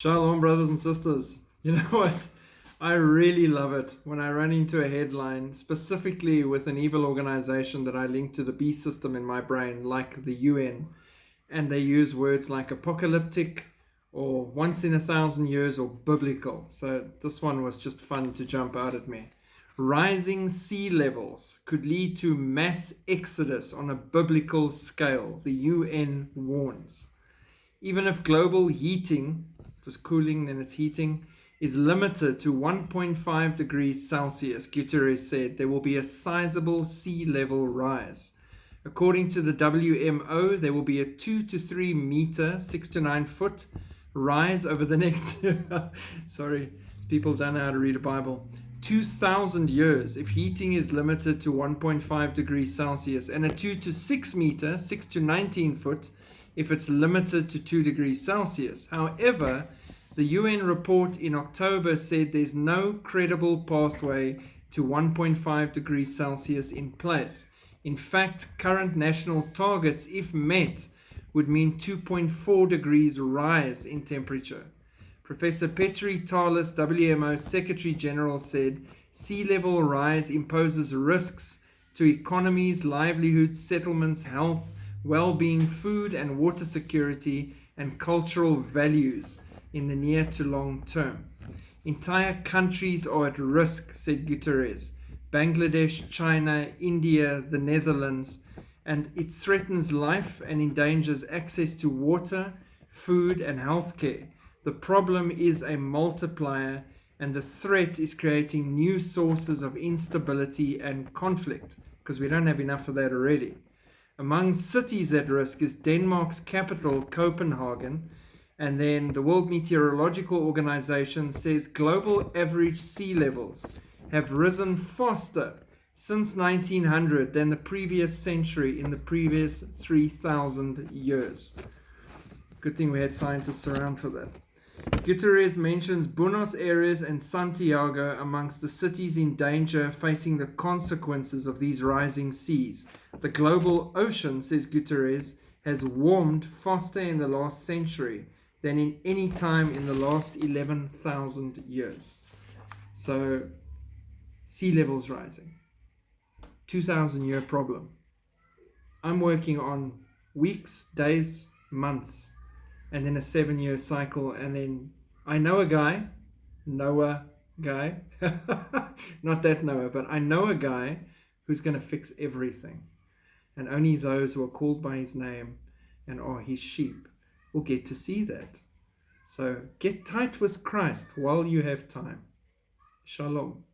Shalom, brothers and sisters. You know what? I really love it when I run into a headline, specifically with an evil organization that I link to the beast system in my brain, like the UN, and they use words like apocalyptic or once in 1,000 years or biblical. So this one was just fun to jump out at me. Rising sea levels could lead to mass exodus on a biblical scale, the UN warns. Even if global heating, it was cooling, then it's heating, is limited to 1.5 degrees Celsius, Guterres said, there will be a sizable sea level rise. According to the W.M.O., there will be a 2 to 3 meter, 6 to 9 foot rise over the next, sorry, people don't know how to read a Bible, 2,000 years if heating is limited to 1.5 degrees Celsius, and a 2 to 6 meter, 6 to 19 foot, if it's limited to 2 degrees Celsius. However, the UN report in October said there's no credible pathway to 1.5 degrees Celsius in place. In fact, current national targets, if met, would mean 2.4 degrees rise in temperature. Professor Petri Talis, WMO Secretary General, said sea level rise imposes risks to economies, livelihoods, settlements, health, well-being, food and water security, and cultural values in the near to long term. Entire countries are at risk, said Guterres. Bangladesh, China, India, the Netherlands, and it threatens life and endangers access to water, food, and healthcare. The problem is a multiplier, and the threat is creating new sources of instability and conflict, because we don't have enough of that already. Among cities at risk is Denmark's capital, Copenhagen, and then the World Meteorological Organization says global average sea levels have risen faster since 1900 than the previous century in the previous 3,000 years. Good thing we had scientists around for that. Guterres mentions Buenos Aires and Santiago amongst the cities in danger facing the consequences of these rising seas. The global ocean, says Guterres, has warmed faster in the last century than in any time in the last 11,000 years. So, sea levels rising. 2,000-year problem. I'm working on weeks, days, months, and then a 7-year cycle, and then I know a guy, Noah guy, not that Noah, but I know a guy who's going to fix everything, and only those who are called by his name and are his sheep will get to see that. So get tight with Christ while you have time. Shalom.